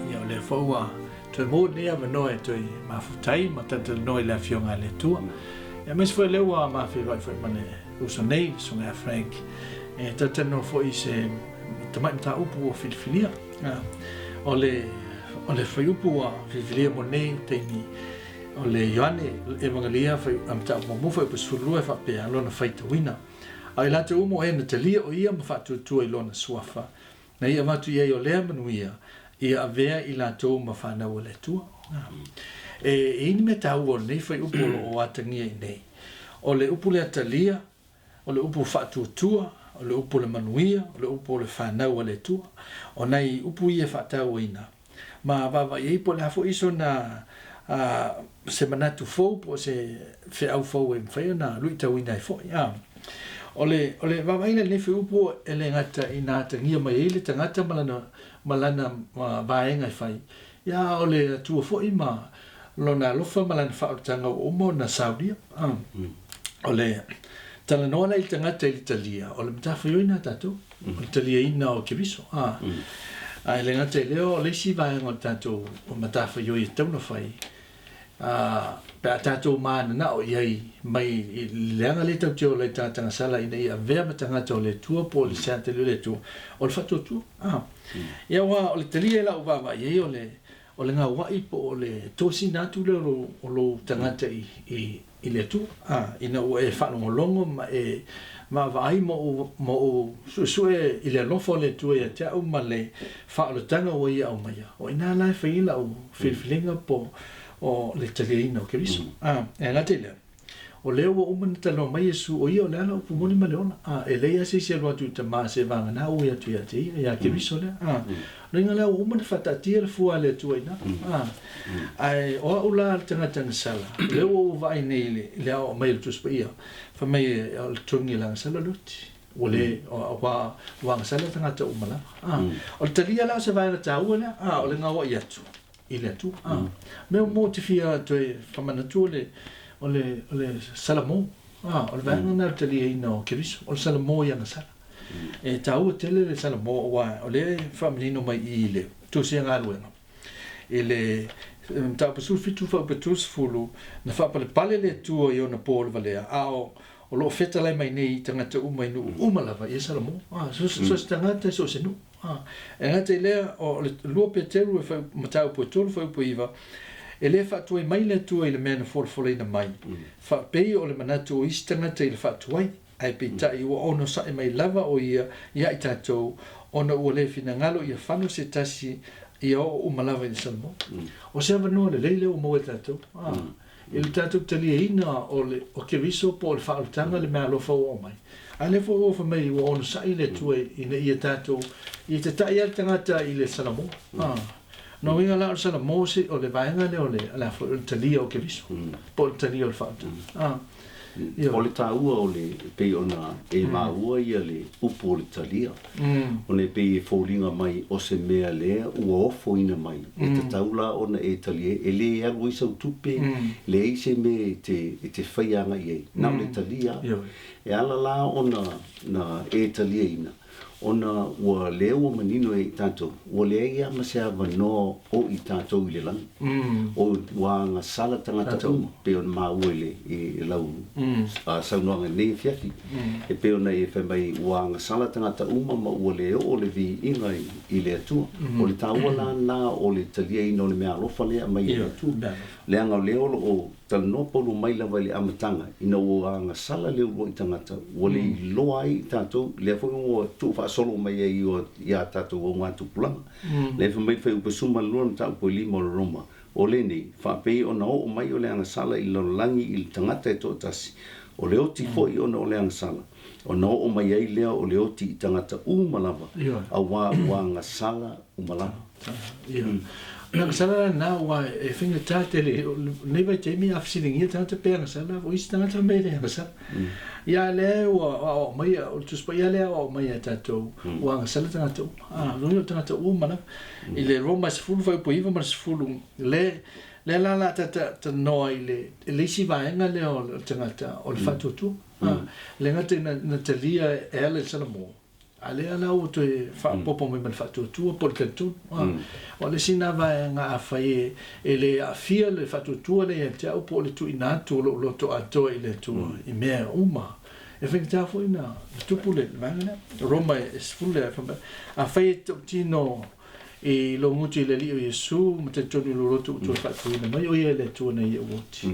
ia o le faua toi mo lea manoe toi Faafetai ma tata noi le afionga le tua. Ia mes foi leua Faafetai foi mane uso nei sunga Frank. E tata no foi se tamai Mataupu o Filifilia. O le faiupu a Filifilia mo nei teini o le Ioane evangelia foi Mataupu mo foi pesulua fa pe alona Fetaulai. Ai la te umo e na talia o ia ma fatutua i lona suafa. Na ia matu ia i o lea manuia ia avea i la tau ma Fanau le tua. E ini me tau o nei fai upo o atangia i nei. O le upu le atalia, o le upu fatutua, o le upu le manuia, o le upu le Fanau le tua. O nei upu ia fatau ina. Ma vava iei po le hafo iso na se manatu fau po se feau fau e mwhai na lui tau ina i fai. Ole vavaina le fe upo ele ngata ina tangia mai ele tangata malana vaenga fai. Ya ole Atua foi ma lona lofa malana faatanga o mo na Saudi. Ole talanoaina il tangata il Italia. Ole mtafioina tatu. Italia ina o keviso. Ai le ngata leo le si vaenga tatu o mtafio tau na fai. Pe tatou mana na o iai mai leanga le tau teo le tatanga sala ina ia vea matangata o le tua po le seate le tua o le fatu tua. Ia wa o le talia la uvawa iai o le ngā wai po o le tosi natu le o lo tangata i le tua. Ina o e whanongolongo ma vai mo suesue i le lofo le tua ia te au ma le whaolotanga o ia au maia. O ina lai whaila o whiwhilinga po o le taliaina o keviso. E ngate lea. O leo o umana talo mai Yesu o ia o lea la upu moni ma leona. E lea se se atu ta maa se vanga na o ia tu ia te ia keviso lea. Ringa lea o umana whatatia le fua le tua ina. Ai o ula tangata sala. Leo o vai nei lea o mai le tuspa ia. Fa mai o le tungi langa sala luti. O le wa sala tangata umala. O le talia la se vai na taua lea. O le ngawa ia tu. Ile tu me mo te fia te famana tu o le salamo o le vanga na tali ina o keviso o le salamo ia na sala e tau tele le salamo wa o le familino mai ile tu se nga luenga ele ta pasul fitu fa petus fulu na fa pale le tu o yo na pol valea o lo Fetaulai mai nei tangata umai nu umalava e salamo so tangata so se nu e ngate lea o le lua peteru e whai Mataupu e tolu whai upuiva e lea whātua i mai le tua i le mea na wholwholeina mai whapei o le manatu o istangata i le whātuai ai pei tai ua ono sa e mai lava o ia i tātou ona ua le fina ngalo i a whanu se tasi i o umalava i le salamo o se avanua le leile o mo e tātou i le tātou talia ina o keviso po le whaalutanga le mea lofa o mai a le fo fa mai o ono sa ile tu ina ia tato i te tai al tangata i le salamo no winga la salamo se o le vaenga le o le ala fo talia o keviso po talia o fatu o le taua o le pe ona e maua ia le upu o le talia o le pe e fōlinga mai o se mea lea ua ofo ina mai e te taula ona e talia e le alu isa utupe le eise me te whaianga iei na o le talia e ala la ona na e talia ina ona ua leo o manino e tātou ua lea ia ma se avanoa o i tātou i le lang o ua ngā sala tangata uma pe ona maua i lau saunoanga nei fiafi e pe ona e whamai ua ngā sala tangata uma ma ua leo o le vi inga i le atua o le tāua la nā o le talia ina o le mea alofa lea mai i le atua lea ngau leo o talanoa polu mai lava le amatanga ina ua ngā sala leo ua i tangata ua le loa ai tātou lea fo ua tu solo mai e ia tātou o ngā tupulanga. Le whamai whai upasuma lua na taupo i lima o Roma. O le nei, whapei o na o mai o le anga sala i langi i tangata e tō tasi. O le oti foi o na o le anga sala. O na o mai ai lea o le oti i tangata umalava. A wā ngā sala umalava. Nā sala nā wā e whinga tāte le nei vai te mi afsiringia tāte pēr ngā sala o isi tangata mei le ngā sala. Ia lea o mai o tuspa ia lea o mai a tātou o ngā sala tangata rungi o tangata mana i le Roma se fulu vai po iwa ma se fulu le la ta noa i le isi vaenga le o tangata o le whatutu le ngata na talia e ale salamo ale ala o te popo me fatutua poltatu o le sina vai nga fai ele afia le fatutua le te au po le tu ina tu lo to ato ile tu I mea uma e fai fo ina tupu le vangana Roma es full a fai tino e lo muti le li o Yesu mo te tonu lo tu fatu ina mai o ile tu na I woti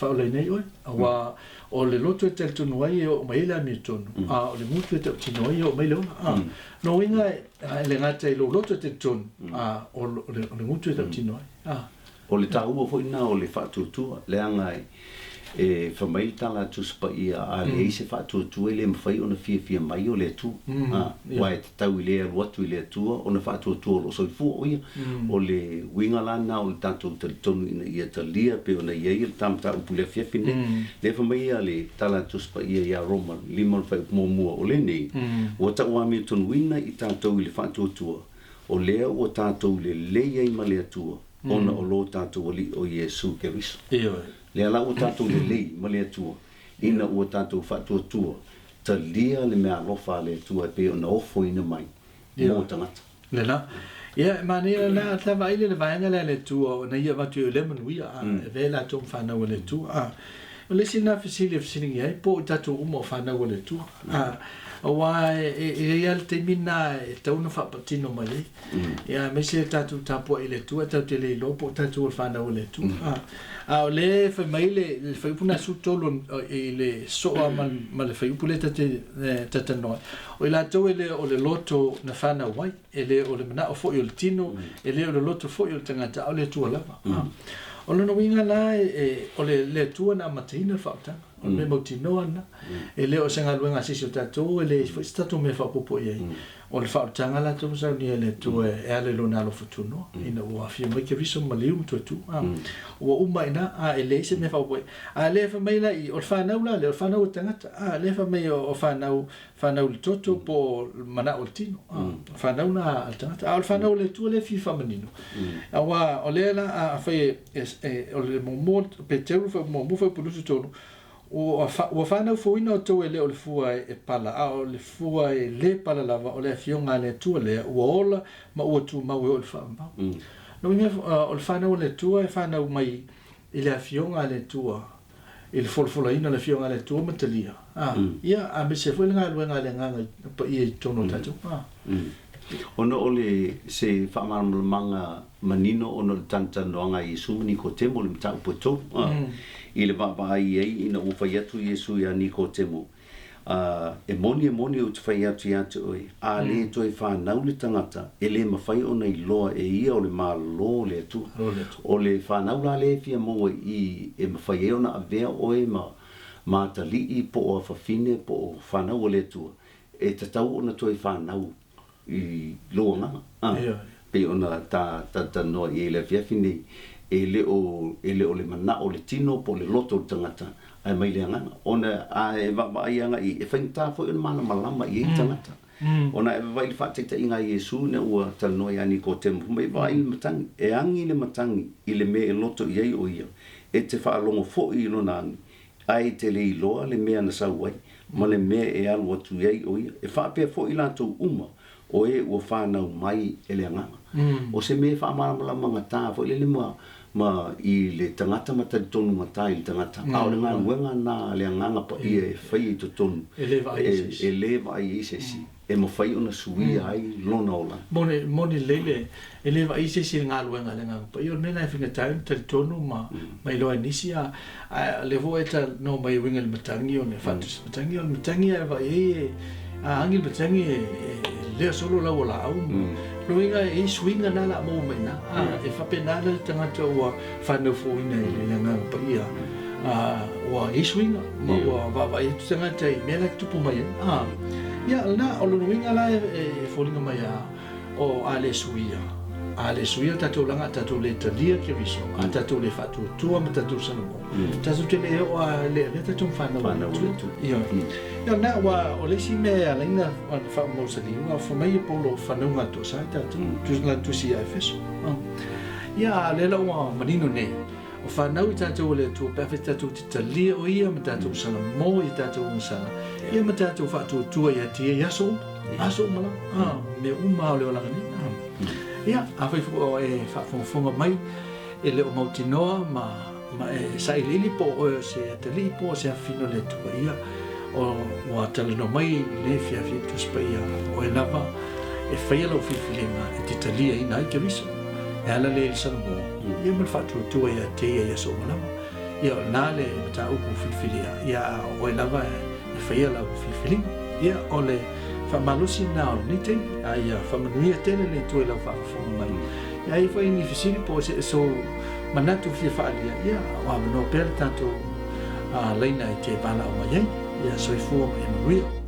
Fetaulai nei oi awa o le loto te tonu ai o mai la ni tonu o le mutu te tonu ai o mai lo no inga le ngata I lo loto te tonu o le mutu te tonu ai o le tau fo ina o le fatutua le anga e famai tala tu spa ia a le se fatutua le mfai ona fia mai o le tu wai te tau le watu le tu ona fatutua lo so fu o ia o le winga lana o tanto te tonu ina ia te lia pe ona ia il tamta u le fia fine le famai le tala tu spa ia Roma limon fai mo o le nei o ta wa mi tonu wina I tanto le fatutua o le o tanto le ia I male tu ona o lo tanto li o Yesu ke riso le ala o tanto le lei ma le tua ina o tanto fatutua ta lia le mea lofa le tua pe ona ofo ina mai mo tangata le la ia mania na ta vai le vainga le tua na ia vatu le manuia vela tom Fanau le tua o le sina fisili ai po tatu umo Fanau le tua wa ia te mina tau na whapatino mai ia me se tatu tapo I le tua tau te le lopo tatu o Fanau le tua o le whai mai le whai puna su tolo I le soa ma le whai upule tata noi o la tau o le loto na Fanau wai o le mana o fo I le tino o le loto fo I le tangata o le tua lava o le no winga la o le tua na matina whautanga o le mautinoa na le o senga luenga sisi o tatou le tatu me whapopo iai o le whautanga la tau sau ni le tua ale lo nalo futuno ina ua fia mai ke viso maliu mtu tu ua uma ina le se me whapopo le wha mai la I o le whanau la le o whanau o tangata le wha mai o whanau le toto po mana o tino whanau na al tangata o le whanau le tua le fi whamanino o le la whai o le momo pe teu momo whai pulusu tonu o Fanau foina o tau le o le fua pala o le fua le pala lava o le fionga le tua le ua ola ma ua tu mau o le whaambau no inga o le Fanau le tua Fanau mai I le fionga le tua I le folfolaina le fionga le tua matalia ia a me se foi ngā luenga le nganga pa ia I tono tatu ono o le se whaamaramanga manino ono le tantanoanga I sumini ko temo le Mataupu I le vaavai ai ina ua whai atu Yesu ia Nikodemo e moni o te whai atu oi a le toi whanau le tangata e le mawhai ona I loa e ia o le mālo le atu o le whanau la le fia moa I e mawhai e ona avea oi ma tali I po o whawhine po o whanau o le atua e tatau ona toi whanau I loa nganga pe ona ta noa I le fia fine ele o le mana o le tino po le loto tangata ai mai le ngana ona e va ianga I e fainta fo mana malama I tangata ona e vai le fate ta inga Yesu ne ua tano ia Nikodemo mai vai matangi e angi le matangi I le me loto ia o ia e te fa longo fo I lona ai te le loa le me na sauai ma le me e alu atu ia o ia e fa pe fo I lato uma o e ua Fanau mai e le ngana o se me fa malama ngata fo le ma I le tangata mata tonu mata I le tangata au le ngā wenga na le nganga pa ia e whai I to tonu e leva ai asiasi e ma whai ona sui ai lona ola moni lele e leva ai asiasi ngā wenga le nganga pa ia nena e whinga taim tali tonu mai loa nisi a le vo e ta no mai winga le matangi o ne fatus matangi e vai e a angi le matangi lea solo lau o la au Luinga e swinga na la mo mai na e whapena le tangata ua whanau fōina I le nganga pa ia ua e swinga ma ua wawa e tangata I mea lai tupu mai ia na o luinga la e whoringa mai o ale suia tatou langa tatou le talia ke viso a tatou le whatutua ma tatou sanamo tatou te le o le tatou whanau ia na wa o le si mea alaina wha mosali ua whamai e polo whanau ngā tosa tatou tu si a efeso ia le lau manino nei o Fanau I tātou le tō pēwhi tātou te talia o ia, ma tātou sala mō I tātou sala. Ia ma tātou whātua tua ia tia i aso mala, me umao leo langa ni. Ia, a whaifu o e whaafonga mai, e leo mautinoa, ma sa I lili po o se tali po se afino le tua ia, o wa talano mai le fiafi tuspa ia, o e lava, e whaia lau whiwhilinga, e te talia I nai ke viso. E ala le sana mo, ia man whātua tua ia te ia so malama. Ia nā le Mataupu whiwhilia, ia o e lava e whaia lau whiwhilinga. Ia o le whamalusi nā o ni te, a ia whamanuia tene le tua lau whaafonga mai. Ia I whai ni whisiri po se so manatu whia whaalia, ia o amanoa pēle tātou leina I te wala o mai, ia soifua mai manuia.